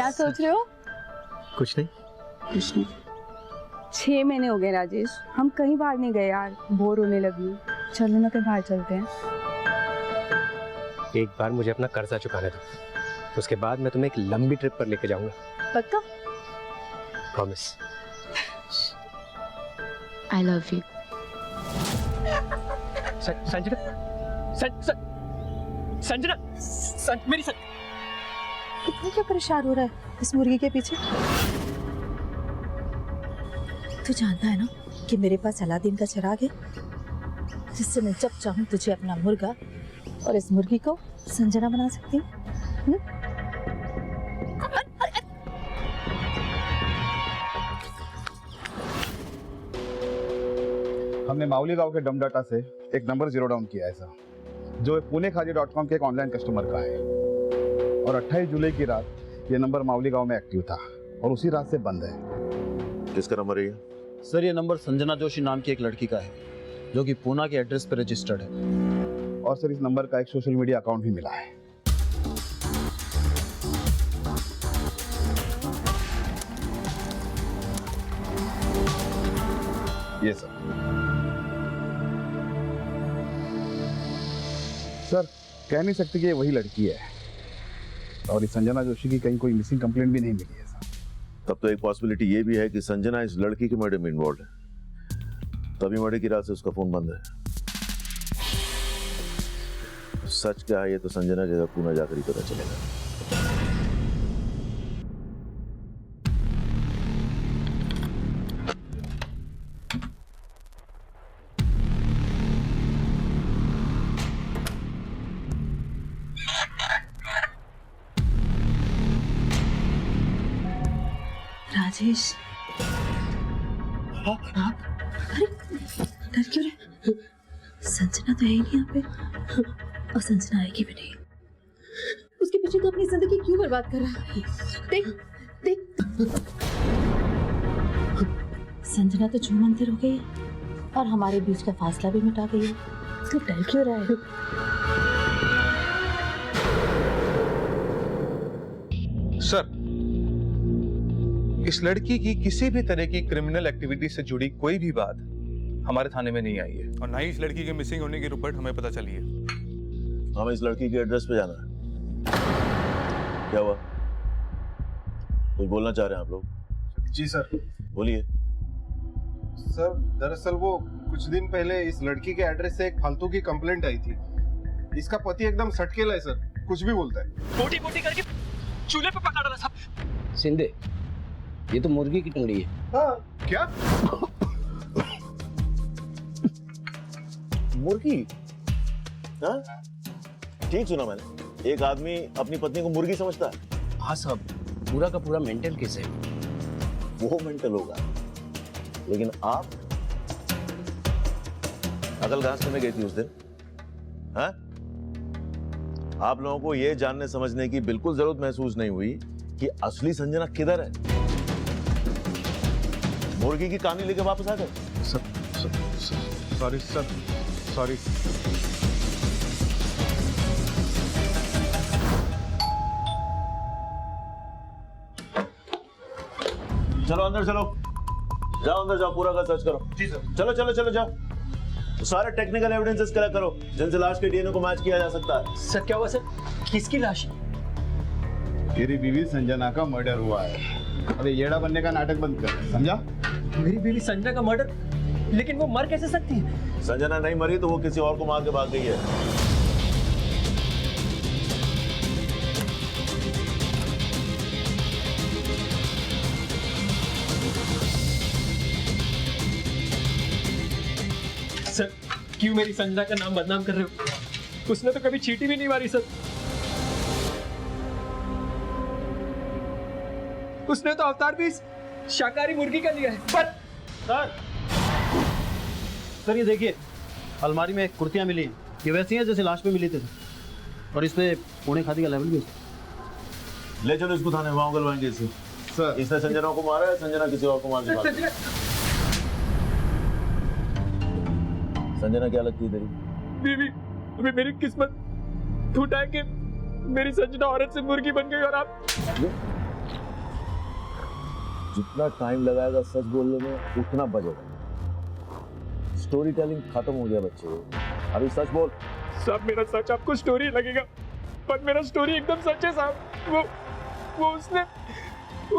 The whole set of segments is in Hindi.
क्या सोच रहे हो? कुछ नहीं। कुछ नहीं। 6 महीने हो गए राजेश, हम कहीं बाहर नहीं गए यार, बोर होने लगी हूँ। चलो ना कहीं बाहर चलते हैं। एक बार मुझे अपना कर्जा चुकाने दो, उसके बाद मैं तुम्हें एक लंबी ट्रिप पर लेके जाऊंगा। पक्का? Promise. I love you. Sanjana, Sanjana, मेरी इतना क्या परेशान हो रहा है इस मुर्गी के पीछे? तू जानता है ना कि मेरे पास अलादीन का चिराग है, जिससे मैं जब चाहूं तुझे अपना मुर्गा और इस मुर्गी को संजना बना सकती हूँ। हमने मावली गांव के डम डाटा से एक नंबर जीरो डाउन किया है सर, जो punekhadi.com के एक ऑनलाइन कस्टमर का है, और 28 जुलाई की रात ये नंबर मावली गांव में एक्टिव था और उसी रात से बंद है। किसका नंबर है ये? सर ये नंबर संजना जोशी नाम की एक लड़की का है, जो कि पूना के एड्रेस पर रजिस्टर्ड है। और सर इस नंबर का एक सोशल मीडिया अकाउंट भी मिला है। ये सर कह नहीं सकते कि ये वही लड़की है, और इस संजना जोशी की कहीं कोई मिसिंग कंप्लेंट भी नहीं मिली है सर। तब तो एक पॉसिबिलिटी ये भी है कि संजना इस लड़की के मर्डर में इन्वॉल्व है, तभी मर्डर की रात से उसका फोन बंद है। सच क्या है ये तो संजना के पूना जाकर ही पता चलेगा। राजेश, आप अरे डर क्यों रहे? संजना तो है ही नहीं यहाँ पे, और संजना आएगी भी नहीं। उसके पीछे तो अपनी जिंदगी क्यों बर्बाद कर रहा है? देख देख, संजना तो छूमंतर हो गई है और हमारे बीच का फासला भी मिटा गई है। तो डर क्यों रहा है? सर, इस लड़की की किसी भी तरह की क्रिमिनल एक्टिविटी से जुड़ी कोई भी बात हमारे थाने में नहीं आई है, और ना ही इस लड़की के मिसिंग होने की रिपोर्ट हमें पता चली है। हमें इस लड़की के एड्रेस पे जाना है। क्या हुआ? कुछ बोलना चाह रहे हैं आप लोग? जी सर। बोलिए। सर दरअसल वो कुछ दिन पहले इस लड़की के एड्रेस से एक फालतू की कंप्लेंट आई थी। इसका पति एकदम सटकेला है सर, कुछ भी बोलता है। मोटी मोटी करके चूल्हे पे पका डाला साहब। शिंदे, ये तो मुर्गी की टंगड़ी है। हाँ, क्या? मुर्गी? हाँ? ठीक सुना मैंने, एक आदमी अपनी पत्नी को मुर्गी समझता है। हाँ साहब, पूरा का पूरा मेंटल केस है। वो मेंटल होगा, लेकिन आप अकल कहां से में गई थी उस दिन? हाँ? आप लोगों को यह जानने समझने की बिल्कुल जरूरत महसूस नहीं हुई कि असली संजना किधर है। मुर्गी की कहानी लेके वापस आ गए। Sorry sir, sorry. चलो अंदर चलो, जाओ अंदर जाओ, पूरा का सर्च करो। जी सर। चलो चलो चलो जाओ, तो सारे टेक्निकल एविडेंसेस कलेक्ट करो जिनसे लाश के डीएनए को मैच किया जा सकता है। सर क्या हुआ सर? किसकी लाश? तेरी बीवी संजना का मर्डर हुआ है। अरे येड़ा बनने का नाटक बंद कर, समझा? मेरी बीवी संजना का मर्डर? लेकिन वो मर कैसे सकती है? संजना नहीं मरी तो वो किसी और को मार के भाग गई है। सर क्यों मेरी संजना का नाम बदनाम कर रहे हो? उसने तो कभी चींटी भी नहीं मारी सर। उसने तो अवतार भी शाकाहारी मुर्गी का लिया है। पर सर ये देखिए, अलमारी में कुर्तियां मिली, ये वैसी हैं जैसे लाश पे मिली थी, और इस पे पुणे खादी का लेवल भी है। ले चलो इसको थाने, वहां उगलवाएंगे इसे। सर इसने संजना को मारा है, संजना किसी और को मार के भाग गई। संजना क्या लगती है तेरी? बीवी, अभी मेरी किस्मत फूटा है कि मेरी संजना औरत से मुर्गी बन गई और आप जितना टाइम लगाएगा सच बोलने में उतना बजेगा। स्टोरी टेलिंग खत्म हो गया बच्चे, अभी सच बोल। साहब मेरा सच आपको स्टोरी लगेगा, पर मेरा स्टोरी एकदम सच है साहब। वो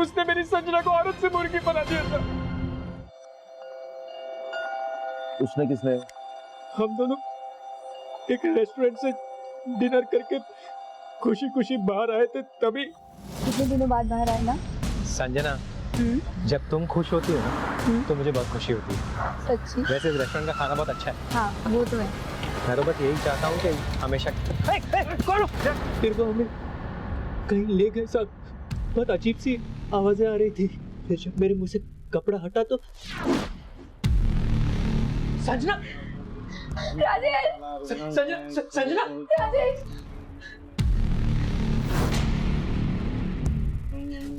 उसने मेरी संजना को औरत से मुर्गी बना दिया था। उसने किसने? हम दोनों एक रेस्टोरेंट से डिनर करके खुशी खुशी बाहर आए थे, तभी। कितने दिनों बाद बाहर आए ना? संजना, जब तुम खुश होती हो ना तो मुझे बहुत खुशी होती है। सच्ची? वैसे इस रेस्टोरेंट का खाना बहुत अच्छा है। हाँ वो तो है। मैं तो बस यही चाहता हूँ कि हमेशा फिर वो हमें कहीं ले गए साहब। बहुत अजीब सी आवाजें आ रही थी, फिर जब मेरे मुंह से कपड़ा हटा तो संजना, राजेश! संजना, राजेश!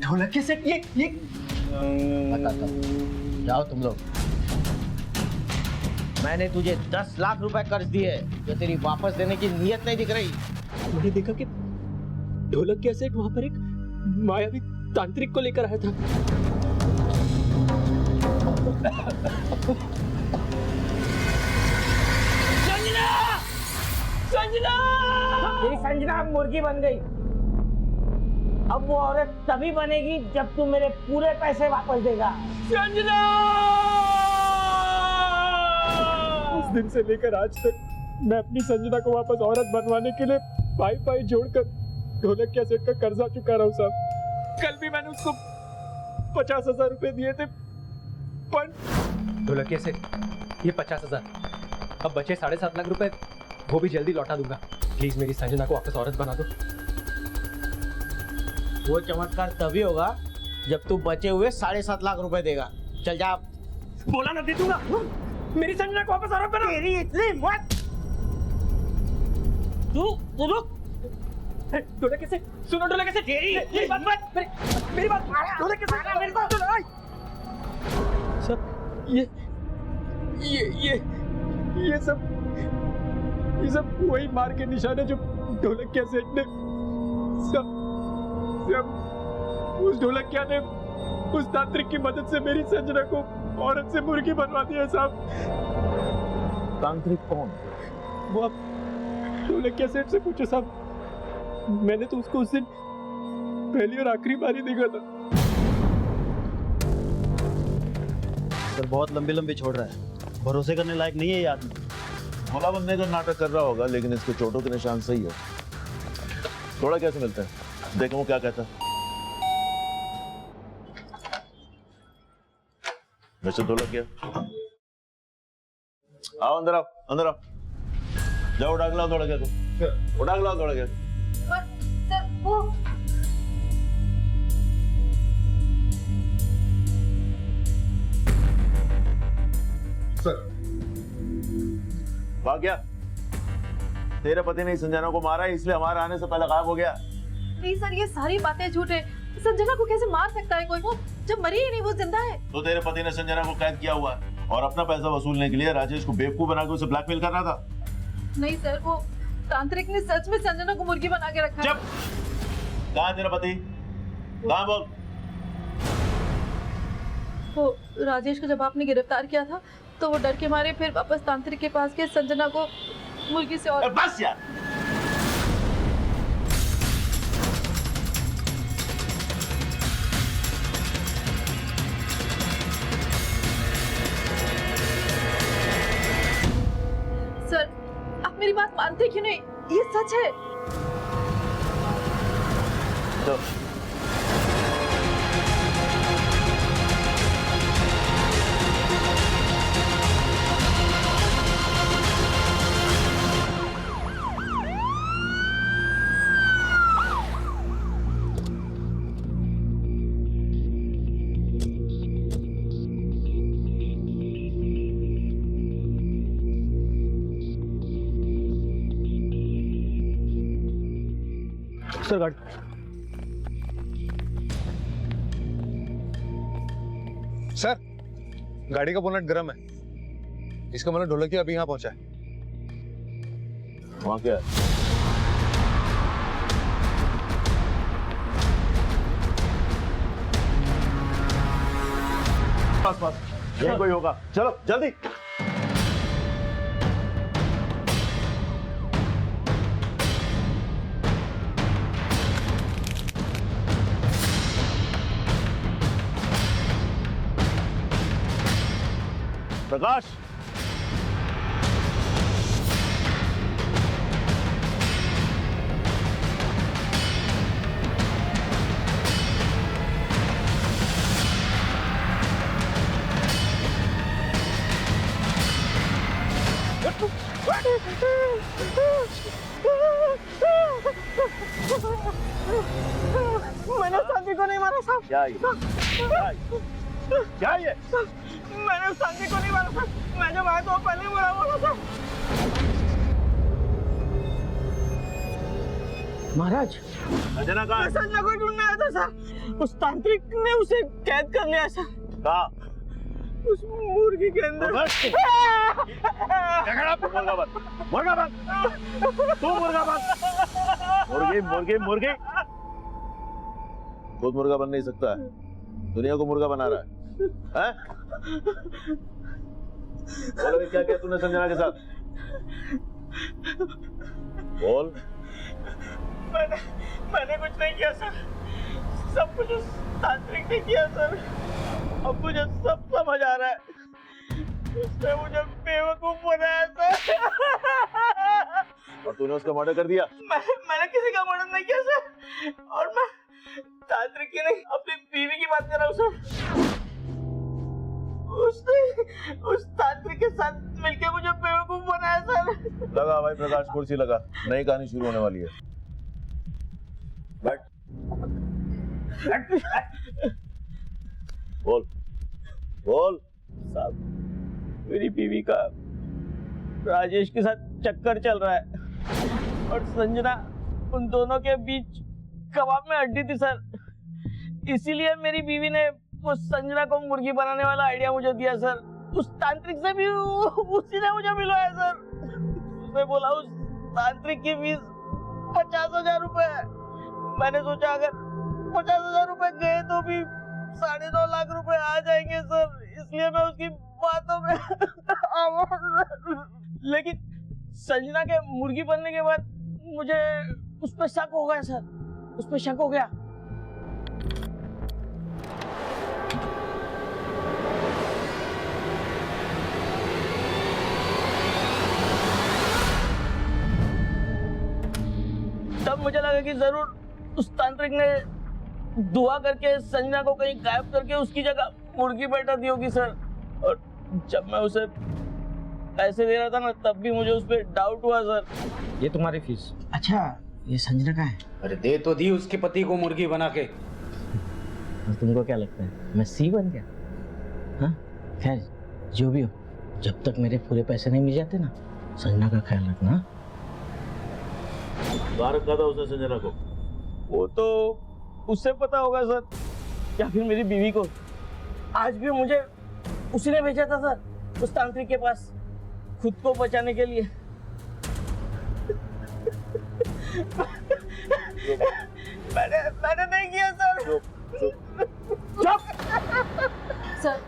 ढोलक के सेट ये जाओ तुम लोग। मैंने तुझे 10 लाख रुपए कर्ज दिए, जो तेरी वापस देने की नीयत नहीं दिख रही। मैंने देखा कि ढोलक के सेट वहां पर एक मायावी तांत्रिक को लेकर आया था। संजना! तेरी संजना अब मुर्गी बन गई। अब वो औरत तभी बनेगी जब तू मेरे पूरे पैसे वापस देगा। संजना! उस दिन से लेकर आज तक मैं अपनी संजना को वापस औरत बनवाने के लिए पाई जोड़कर ढोलक के सेट का कर्जा चुका रहा हूँ साहब। कल भी मैंने उसको 50,000 रुपए दिए थे, पर ढोलक के सेट ये 50,000, अब बचे 7.5 लाख रुपए, वो भी जल्दी लौटा दूंगा। प्लीज मेरी संजना को वापस औरत बना दो। वो चमत्कार तभी होगा जब तू बचे हुए 7.5 लाख रुपए देगा। चल जा। बोला ना दे दूंगा। मेरी संजना को वापस औरत बना। तेरी इतनी मत। तू रुक। ढोलक कैसे? सुनो ढोलक कैसे? मेरी बात ढोलक कैसे? मेरी बात सुनो। सब ये सब वही मार के निशाने जो ढोलक के सेट ने सब उस ढोलकिया ने उस तांत्रिक की मदद से मेरी संजना को औरत से मुर्गी बनवा दिया साहब। तांत्रिक कौन? वो आप ढोलकिया सेठ से पूछो साहब। मैंने तो उसको उस दिन पहली और आखिरी बार ही देखा था। सर बहुत लंबी छोड़ रहा है, भरोसे करने लायक नहीं है ये आदमी। भोला बनने का नाटक कर रहा होगा, लेकिन इसके चोटों के निशान सही है। थोड़ा कैसे मिलते हैं, देखो वो क्या कहता है। मिस्टर ढोलकिया, आओ अंदर आओ, अंदर आओ। जाओ उठा के लाओ ढोलकिया को, उठा के लाओ ढोलकिया। सर वो सर वाह क्या तेरे पति ने संजना को मारा है, इसलिए हमारे आने से पहले गायब हो गया। नहीं सर, ये सारी बातें झूठ है। संजना को कैसे मार सकता है कोई? वो जब मरी ही नहीं, वो जिंदा है। तो तेरे पति ने संजना को कैद किया हुआ है और अपना पैसा वसूलने के लिए राजेश को बेवकूफ बनाकर उसे ब्लैकमेल कर रहा था। नहीं सर, वो तांत्रिक ने सच में संजना को मुर्गी बना के रखा है। चुप! कहाँ है तेरा पति? कहाँ बोल? वो राजेश को जब आपने गिरफ्तार किया था तो वो डर के मारे फिर वापस तांत्रिक के पास गए संजना को मुर्गी से। और बस यार, सर आप मेरी बात मानते क्यों नहीं? ये सच है। तो सर गाड़ी सर, गाड़ी का बोनट गर्म है। इसका मतलब ढोलकिया अभी यहाँ पहुंचा है। वहाँ क्या है? बस बस, यही कोई होगा, चलो जल्दी। प्रकाश, मैंने शांति को नहीं मारा साहब। क्या ये? क्या ये? मैंने शांति को नहीं मारा साहब। मैं जब आया तो पहले ही मरा हुआ था साहब। महाराज, संजना कहाँ है? संजना को ढूंढने आया था सर। उस तांत्रिक ने उसे कैद कर लिया सर। कहाँ? उस मुर्गी के अंदर। मुर्गा बंद, मुर्गा बंद, तू मुर्गा बंद। मुर्गी मुर्गी मुर्गी, खुद मुर्गा बन नहीं सकता है, दुनिया को मुर्गा बना रहा है, हैं? बोल क्या किया तूने संजना के साथ? बोल। मैंने कुछ नहीं किया सर। सब कुछ उस तांत्रिक ने किया सर। अब मुझे सब समझ आ रहा है। उसने मुझे बेवकूफ बनाया सर। और तूने उसका मर्डर कर दिया? मैंने किसी का मर्डर नहीं किया सर। और मैं तांत्रिक की नहीं, अपनी बीवी की बात कर रहा हूँ सर। उसने उस तांत्रिक के साथ मिलकर मुझे बेवकूफ बनाया सर। लगा भाई प्रकाश, कुर्सी लगा, नई कहानी शुरू होने वाली है। बैठ। बोल बोल। साहब, मेरी बीवी का राजेश के साथ चक्कर चल रहा है और संजना उन दोनों के बीच कबाब में हड्डी थी सर। इसीलिए मेरी बीवी ने उस संजना को मुर्गी बनाने वाला आइडिया मुझे दिया सर। उस तांत्रिक से भी उसी ने मुझे मिलवाया सर। उसने बोला उस तांत्रिक की फीस 50,000 रुपए है। मैंने सोचा अगर 50,000 रुपए गए तो भी 2.5 लाख रुपए आ जाएंगे सर। इसलिए मैं उसकी बातों में लेकिन संजना के मुर्गी बनने के बाद मुझे उस पर शक हो गया सर। उस पर शक हो गया। तब मुझे लगा कि जरूर उस तांत्रिक ने दुआ करके संजना को कहीं गायब करके उसकी जगह मुर्गी बैठा दी होगी सर। और जब मैं उसे पैसे दे रहा था ना, तब भी मुझे उस पर डाउट हुआ सर। ये तुम्हारी फीस। अच्छा, ये संजना का है? अरे दे तो दी उसके पति को मुर्गी बना के। और तुमको क्या लगता है मैं सी बन गया? हाँ, खैर जो भी हो, जब तक मेरे पूरे पैसे नहीं मिल जाते ना, संजना का ख्याल रखना। कहाँ रखा था उसने संजना को? वो तो उससे पता होगा सर, या फिर मेरी बीवी को। आज भी मुझे उसी ने भेजा था सर उस तांत्रिक के पास, खुद को बचाने के लिए। मैंने नहीं किया सर। सर,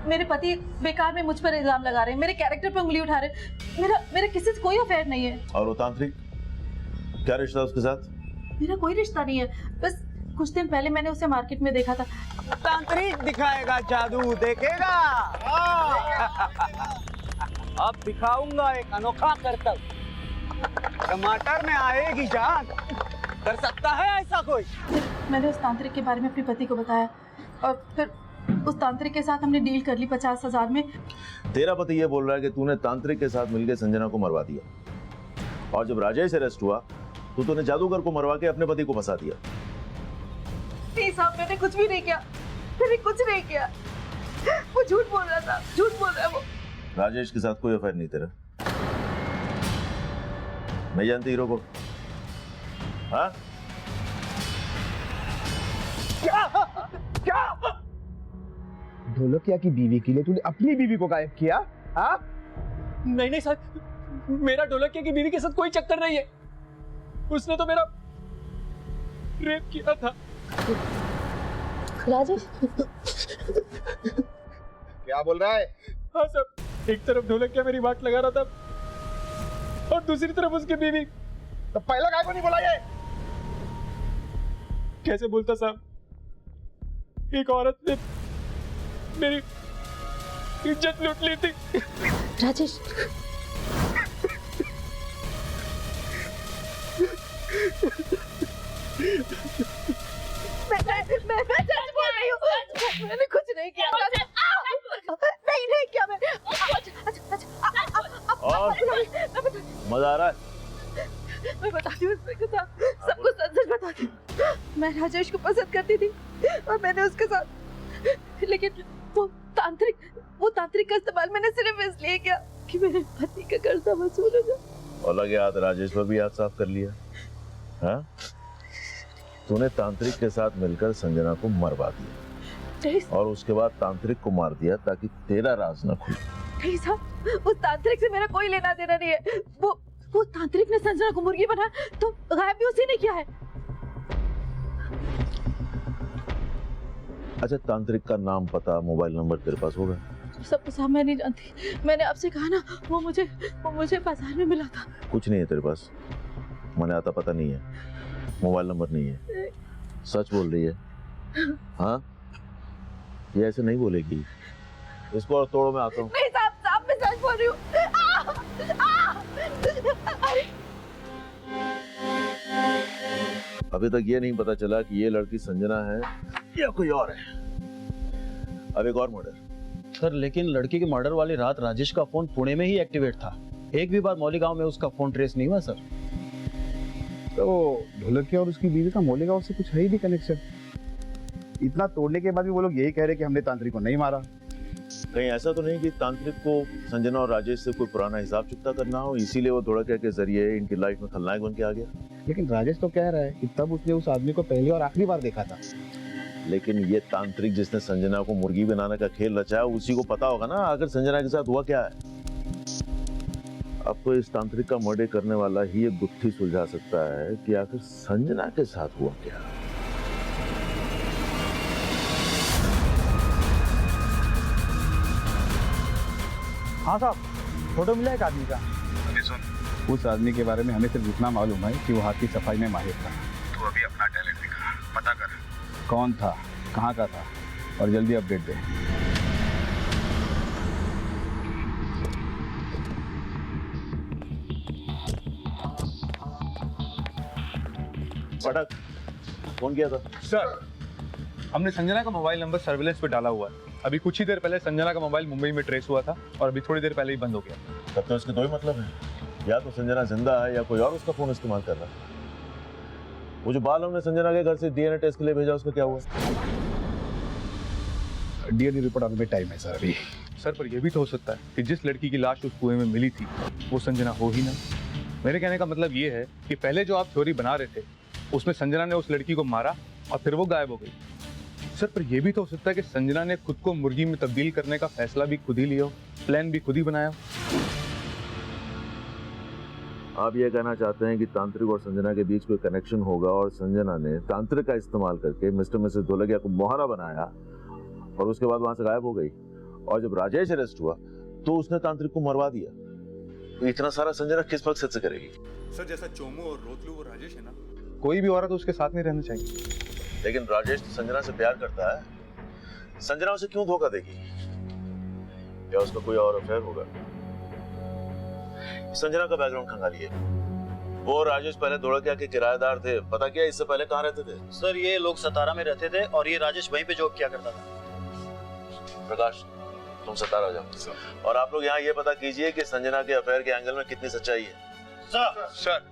मेरे पति बेकार में मुझ पर इल्जाम लगा रहे हैं, मेरे कैरेक्टर पे उंगली उठा रहे हैं। मेरा किसी से कोई अफेयर नहीं है। और वो तांत्रिक, क्या रिश्ता उसके साथ? मेरा कोई रिश्ता नहीं है, बस कुछ दिन पहले मैंने उसे मार्केट में देखा था। तांत्रिक दिखाएगा जादू, देखेगा। अब दिखाऊंगा एक अनोखा करतब। टमाटर में आएगी जान। कर सकता है ऐसा कोई? मैंने उस तांत्रिक के बारे में अपने पति को बताया और फिर उस तांत्रिक के साथ हमने डील कर ली 50,000 में। तेरा पति ये बोल रहा है कि तूने तांत्रिक के साथ मिलकर संजना को मरवा दिया, और जब राजेश अरेस्ट हुआ तो तूने जादूगर को मरवा के अपने पति को फंसा दिया। नहीं साहब, मैंने कुछ भी नहीं किया। मैंने कुछ नहीं किया। वो झूठ बोल रहा था, झूठ बोल रहा है वो। राजेश के साथ कोई अफेयर नहीं तेरा? नहीं जानती हीरो को? हाँ? क्या? ढोलकिया की बीवी के लिए तूने अपनी बीवी को गायब किया? हाँ? नहीं सर, मेरा ढोलकिया की बीवी के साथ कोई चक्कर नहीं है। उसने तो मेरा रेप किया था। राजेश, क्या बोल रहा है? हाँ साहब, एक तरफ ढोलकिया मेरी बात लगा रहा था और दूसरी तरफ उसकी बीवी। तो पहला काय को नहीं बोला ये? कैसे बोलता साहब? एक औरत ने मेरी इज्जत लूट ली थी। राजेश, मैं सच बोल रही हूँ, मैंने कुछ नहीं किया। नहीं किया मैंने। और मजा आ रहा है? मैं बताती हूँ सबको सच सच बताती हूँ। मैं राजेश को पसंद करती थी और मैंने उसके साथ, लेकिन वो तांत्रिक का इस्तेमाल मैंने सिर्फ इसलिए किया कि मेरे पति का कर्जा वसूल हो जाए। और लगे हाथ राजेश पर भी हाथ साफ कर लिया। हाँ? तूने तांत्रिक के साथ मिलकर संजना को मरवा दिया और उसके बाद तांत्रिक को मार दिया ताकि तेरा राज न खुले। नहीं साहब, उस तांत्रिक से मेरा कोई लेना देना नहीं है। वो तांत्रिक ने संजना को मुर्गी बनाया तो गायब भी उसी ने किया है। अच्छा, तांत्रिक का नाम, पता, मोबाइल नंबर तेरे पास होगा? सब कुछ मैं नहीं जानती। मैंने आपसे कहा ना, वो मुझे बाजार में मिला था। कुछ नहीं है तेरे पास? मैंने आता पता नहीं है, मोबाइल नंबर नहीं है, सच बोल रही है? हाँ, ये ऐसे नहीं बोलेगी। इसको और तोड़ो, मैं आता हूँ। नहीं साहब, मैं सच बोल रही हूँ। अभी तक ये नहीं पता चला कि ये लड़की संजना है या कोई और है। अब एक और मर्डर। सर, लेकिन लड़की के मर्डर वाली रात राजेश का फोन पुणे में ही एक्टिवेट था। एक भी बार मौली गांव में उसका फोन ट्रेस नहीं हुआ सर। तो ढोलकिया और उसकी बीवी का मौली गांव से कुछ है ही नहीं कनेक्शन। इतना तोड़ने के बाद भी वो लोग यही कह रहे कि हमने तांत्रिक को नहीं मारा। कहीं ऐसा तो नहीं कि तांत्रिक को संजना और राजेश से कोई पुराना हिसाब चुकता करना हो, इसीलिए वो ढोलकिया के जरिए इनकी लाइफ में खलनायक बन के आ गया? लेकिन राजेश तो कह रहा है कि तब उसने उस आदमी को पहली और आखिरी बार देखा था। लेकिन ये तांत्रिक जिसने संजना को मुर्गी बनाने का खेल रचा है, उसी को पता होगा ना आखिर संजना के साथ हुआ क्या है। अब तो इस तांत्रिक का मर्डर करने वाला ही एक गुत्थी सुलझा सकता है कि आखिर संजना के साथ हुआ क्या। हाँ साहब, फोटो मिला एक आदमी का। अभी सुन, उस आदमी के बारे में हमें सिर्फ इतना मालूम है कि वो हाथ की सफाई में माहिर था। तू अभी अपना टैलेंट दिखा, पता कर कौन था, कहाँ का था, और जल्दी अपडेट दे। पटक, कौन किया था? सर, हमने संजना का मोबाइल नंबर सर्विलेंस पे डाला हुआ है। अभी कुछ ही देर पहले संजना का मोबाइल मुंबई में ट्रेस हुआ था और अभी थोड़ी देर पहले ही बंद हो गया। तब तो इसके दो ही मतलब है, या तो संजना जिंदा है या कोई और उसका फोन इस्तेमाल कर रहा है। वो जो बाल हमने संजना के घर से डीएनए टेस्ट के लिए भेजा, उसका क्या हुआ? डीएनए रिपोर्ट आने में टाइम है सर अभी। सर, पर यह भी तो हो सकता है कि जिस लड़की की लाश उस कुएं में मिली थी वो संजना हो ही ना। मेरे कहने का मतलब ये है कि पहले जो आप थ्योरी बना रहे थे उसमें संजना ने उस लड़की को मारा और फिर वो गायब हो गई। सर, पर यह भी तो हो सकता है कि संजना ने खुद को मुर्गी में तब्दील करने का फैसला भी खुद ही लिया हो, प्लान भी खुद ही बनाया हो। आप ये कहना चाहते हैं कि तांत्रिक और संजना के बीच कोई कनेक्शन होगा और संजना ने तांत्रिक का इस्तेमाल करके मिस्टर मिसेस ढोलकिया को मोहरा बनाया और उसके बाद वहां से गायब हो गई, और जब राजेश अरेस्ट हुआ तो उसने तांत्रिक को मरवा दिया। तो इतना सारा संजना किस मकसद से करेगी? सर, जैसा चोमू और रोतलू वो राजेश है ना, कोई भी औरत उसके साथ नहीं रहना चाहिए। लेकिन राजेश तो संजना से प्यार करता है, संजना उसे क्यों धोखा देगी? या उसका कोई और अफेयर होगा? संजना का बैकग्राउंड खंगालिए। वो राजेश पहले ढोलकिया के किराएदार थे, पता क्या इससे पहले कहाँ रहते थे? सर, ये लोग सतारा में रहते थे और ये राजेश वहीं पे जॉब किया करता था। प्रकाश, तुम सतारा जाओ और आप लोग यहाँ ये पता कीजिए कि संजना के अफेयर के एंगल में कितनी सच्चाई है। सर,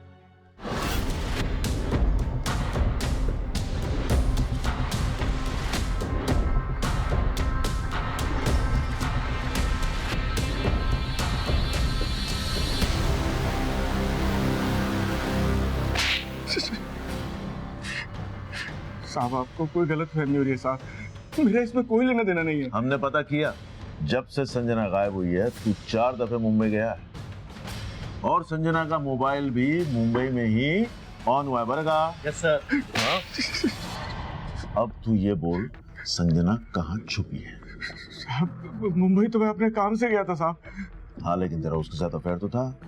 साहब, आपको कोई गलत फहमी हो रही है साहब, मेरा इसमें कोई लेना देना नहीं है। हमने पता किया, जब से संजना गायब हुई है तू 4 दफे मुंबई गया है और संजना का मोबाइल भी मुंबई में ही ऑन हुआ है। बरगा? Yes sir. अब तू ये बोल, संजना कहाँ छुपी है? मुंबई तो मैं अपने काम से गया था साहब। हाँ, लेकिन तेरा उसके साथ अफेयर तो था।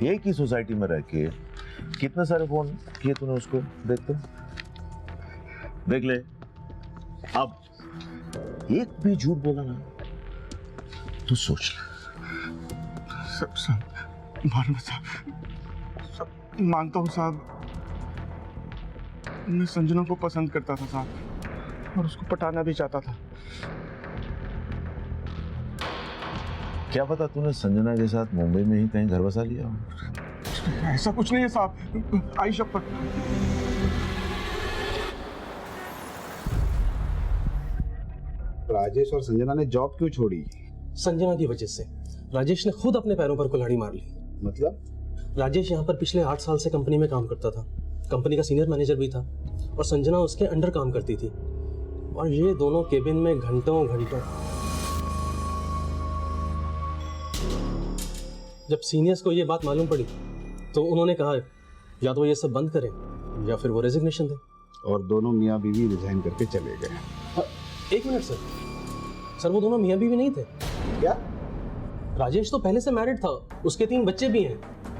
एक ही सोसाइटी में रह के कितने सारे फोन किए तूने उसको? देख ले। अब एक भी झूठ बोला ना तो सोच ले। मानता हूँ साहब, मैं संजना को पसंद करता था साहब, और उसको पटाना भी चाहता था। क्या पता तूने संजना के साथ मुंबई में ही कहीं घर बसा लिया हो। ऐसा कुछ नहीं है साहब, आई शपथ। राजेश और संजना ने जॉब क्यों छोड़ी? संजना की वजह से। राजेश ने खुद अपने पैरों पर कुल्हाड़ी मार ली। मतलब? राजेश यहाँ पर पिछले 8 साल से कंपनी में काम करता था, कंपनी का सीनियर मैनेजर भी था, और संजना उसके अंडर काम करती थी, और ये दोनों केबिन में घंटों घंटों। जब सीनियर्स को ये बात मालूम पड़ी तो उन्होंने कहा या तो ये सब बंद करें या फिर वो रेजिग्नेशन दें। और दोनों मियाँ बीवी रिजाइन करके चले गए। एक मिनट सर, वो दोनों मियाँ बीवी नहीं थे। क्या? राजेश तो पहले से मैरिड था, उसके 3 बच्चे भी हैं,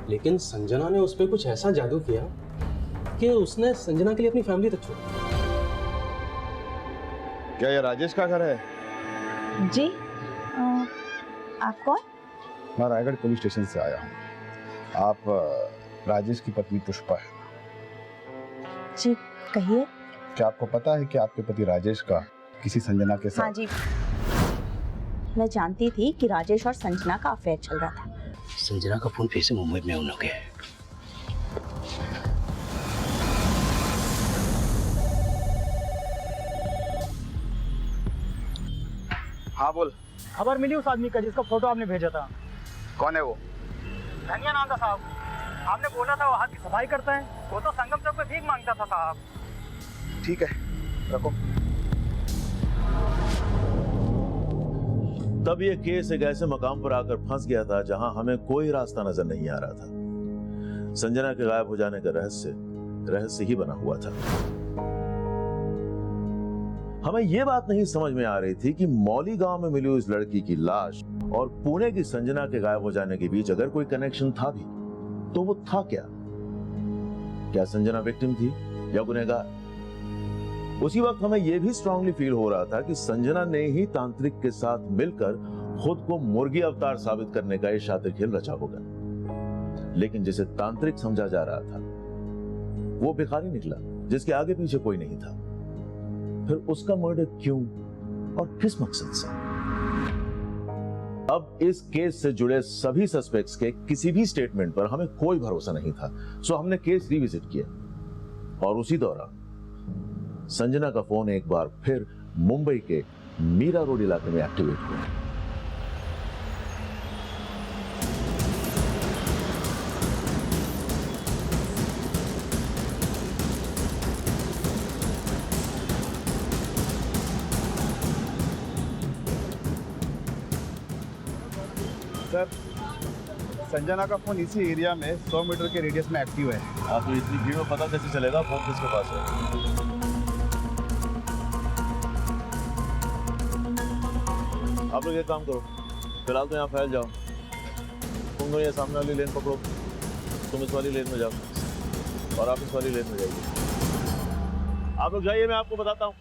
लेकिन संजना ने उस पर कुछ ऐसा जादू किया कि उसने संजना के लिए अपनी फैमिली तक छोड़ी। क्या ये राजेश का घर है? जी, आप कौन? मैं रायगढ़ पुलिस स्टेशन से आया हूँ। आप राजेश की पत्नी पुष्पा है? जी कहिए। क्या आपको पता है कि आपके पति राजेश का किसी संजना के साथ? हाँ जी, मैं जानती थी कि राजेश और संजना का अफेयर चल रहा था। संजना का फोन फिर से मुंबई में उन लोग है। हाँ बोल। खबर मिली उस आदमी का जिसका फोटो आपने भेजा था। कौन है वो? धनिया नाम था साहब। आपने बोला था वो हाथ की सफाई करता है, वो तो संगम चौक पे भीख मांगता था साहब। ठीक है, रखो। तब ये केस एक ऐसे मकाम पर आकर फंस गया था जहां हमें कोई रास्ता नजर नहीं आ रहा था। संजना के गायब हो जाने का रहस्य ही बना हुआ था। हमें यह बात नहीं समझ में आ रही थी कि मौली गांव में मिली उस लड़की की लाश और पुणे की संजना के गायब हो जाने के बीच अगर कोई कनेक्शन था भी तो वो था क्या? क्या संजना विक्टिम थी या गुनहगार? उसी वक्त हमें यह भी स्ट्रांगली फील हो रहा था कि संजना ने ही तांत्रिक के साथ मिलकर खुद को मुर्गी अवतार साबित करने का ये शातिर खेल रचा होगा। लेकिन जिसे तांत्रिक समझा जा रहा था वो भिखारी निकला जिसके आगे पीछे कोई नहीं था। फिर उसका मर्डर क्यों और किस मकसद से? अब इस केस से जुड़े सभी सस्पेक्ट्स के किसी भी स्टेटमेंट पर हमें कोई भरोसा नहीं था, सो हमने केस रिविजिट किया और उसी दौरान संजना का फोन एक बार फिर मुंबई के मीरा रोड इलाके में एक्टिवेट हुआ। सर, संजना का फोन इसी एरिया में 100 मीटर के रेडियस में एक्टिव है। आप तो इतनी भीड़ में पता कैसे चलेगा फोन किसके पास है? आप लोग एक काम करो, फिलहाल तो यहाँ फैल जाओ। तुम लोग ये सामने वाली लेन पकड़ो, तुम इस वाली लेन में जाओ और आप इस वाली लेन में जाइए। आप लोग जाइए, मैं आपको बताता हूँ।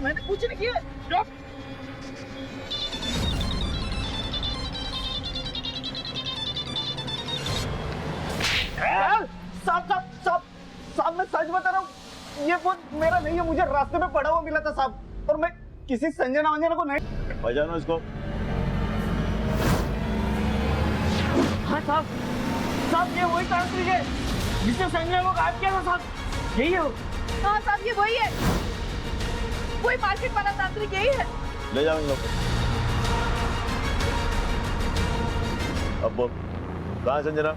मैंने कुछ नहीं किया। स्टॉप। साहब साहब साहब साहब मैं सच बता रहा हूँ, ये फोन मेरा नहीं है, मुझे रास्ते में पड़ा हुआ मिला था साहब, और मैं किसी संजना वंजना को नहीं। बजानो इसको। हाँ साहब, साहब ये वही तांत्रिक है जिसने संजना को गायब किया था साहब, यही है वो। हाँ साहब, ये वही है, कोई मार्केट वाला तांत्रिक यही है। ले जाओ इन लोग को। अब बोल, कहाँ है संजना?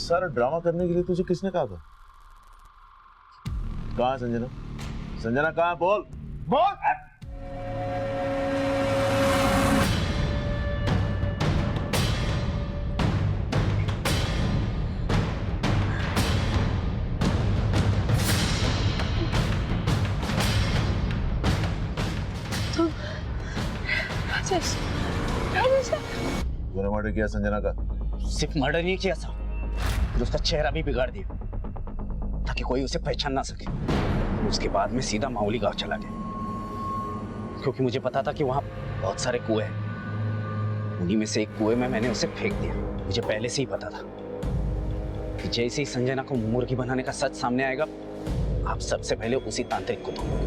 सारा ड्रामा करने के लिए तुझे किसने कहा था? कहाँ है संजना? संजना कहाँ है? बोल बोल। राजेश, राजेश, तूने मर्डर किया संजना का? सिर्फ मर्डर नहीं किया साहब, फिर उसका चेहरा भी बिगाड़ दिया ताकि कोई उसे पहचान ना सके। उसके बाद में सीधा माउली गांव चला गया, क्योंकि मुझे पता था कि वहां बहुत सारे कुएं हैं। उन्हीं में से एक कुएं में मैंने उसे फेंक दिया। मुझे पहले से ही पता था कि जैसे ही संजना को मुर्गी बनाने का सच सामने आएगा, आप सबसे पहले उसी तांत्रिक को ढूंढोगे।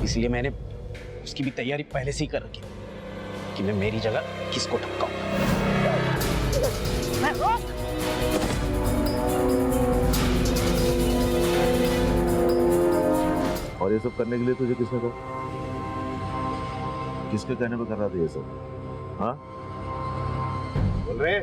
इसलिए मैंने उसकी भी तैयारी पहले से ही कर रखी कि मैं मेरी जगह किसको ठपकाऊंगा। और ये सब करने के लिए तुझे किसने कहा? किसके कहने पे कर रहा था ये सब? हाँ, बोल रहे?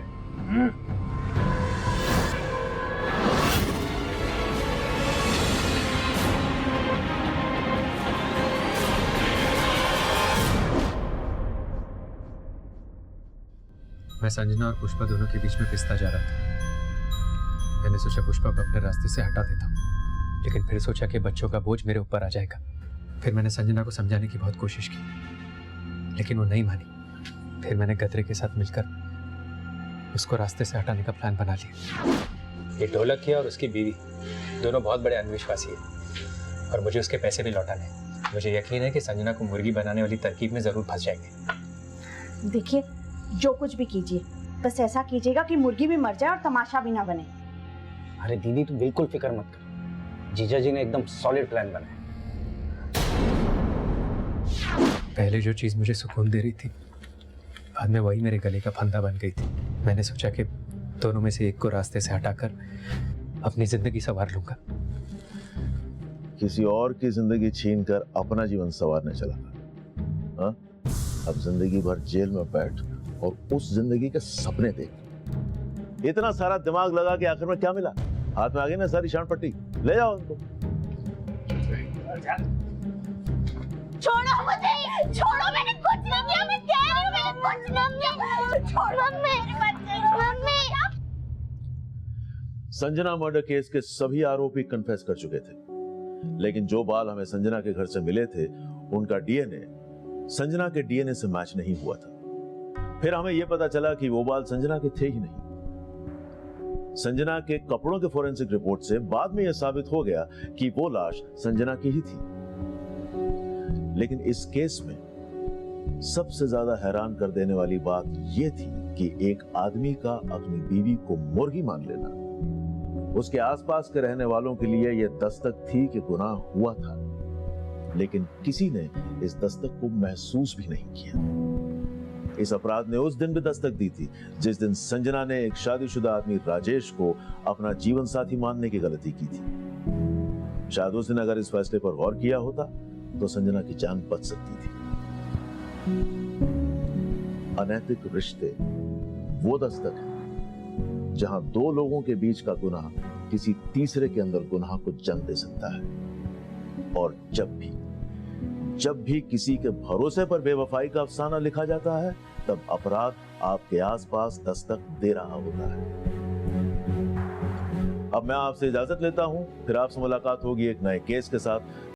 मैं संजना और पुष्पा दोनों के बीच में पिसता जा रहा था। मैंने सोचा पुष्पा को अपने रास्ते से हटा देता हूँ, लेकिन फिर सोचा कि बच्चों का बोझ मेरे ऊपर आ जाएगा। फिर मैंने संजना को समझाने की बहुत कोशिश की, लेकिन वो नहीं मानी। फिर मैंने गदरे के साथ मिलकर उसको रास्ते से हटाने का प्लान बना लिया। ये ढोलकिया और उसकी बीवी दोनों बहुत बड़े अंधविश्वासी हैं और मुझे उसके पैसे भी लौटाने हैं। मुझे यकीन है कि संजना को मुर्गी बनाने वाली तरकीब में जरूर फंस जाएंगे। देखिए, जो कुछ भी कीजिए, बस ऐसा कीजिएगा कि मुर्गी भी मर जाए और तमाशा भी ना बने। अरे दीदी, तू बिल्कुल फिक्र मत कर, जीजा जी ने एकदम सॉलिड प्लान बनाया। पहले जो चीज मुझे सुकून दे रही थी, बाद में वही मेरे गले का फंदा बन गई थी। मैंने सोचा कि दोनों में से एक को रास्ते से हटाकर अपनी जिंदगी संवार लूंगा। किसी और की जिंदगी छीनकर अपना जीवन संवारने चला था। हाँ? अब जिंदगी भर जेल में बैठ और उस जिंदगी के सपने देख। इतना सारा दिमाग लगा के आखिर में क्या मिला? हाथ में आ गई ना सारी शान पट्टी। ले जाओ उनको। छोड़ो मुझे, छोड़ो, मैंने कुछ नहीं किया, मैं कह रही हूँ मैंने कुछ नहीं किया, छोड़ो मेरे बच्चे, मम्मी। संजना मर्डर केस के सभी आरोपी कन्फेस कर चुके थे, लेकिन जो बाल हमें संजना के घर से मिले थे, उनका डीएनए संजना के डीएनए से मैच नहीं हुआ था। फिर हमें यह पता चला कि वो बाल संजना के थे ही नहीं। संजना के कपड़ों के फोरेंसिक रिपोर्ट से बाद में यह साबित हो गया कि वो लाश संजना की ही थी। लेकिन इस केस में सबसे ज्यादा हैरान कर देने वाली बात यह थी कि एक आदमी का अपनी बीवी को मुर्गी मान लेना उसके आसपास के रहने वालों के लिए यह दस्तक थी कि गुनाह हुआ था, लेकिन किसी ने इस दस्तक को महसूस भी नहीं किया। इस अपराध ने उस दिन भी दस्तक दी थी जिस दिन संजना ने एक शादीशुदा आदमी राजेश को अपना जीवन साथी मानने की गलती की थी। शायद उस दिन अगर इस फैसले पर गौर किया होता तो संजना की जान बच सकती थी। अनैतिक रिश्ते वो दस्तक है जहां दो लोगों के बीच का गुनाह किसी तीसरे के अंदर गुनाह को जन्म दे सकता है। और जब भी किसी के भरोसे पर बेवफाई का अफसाना लिखा जाता है, तब अपराध आपके आसपास दस्तक दे रहा होता है। अब मैं आपसे इजाजत लेता हूँ, फिर आपसे मुलाकात होगी एक नए केस के साथ।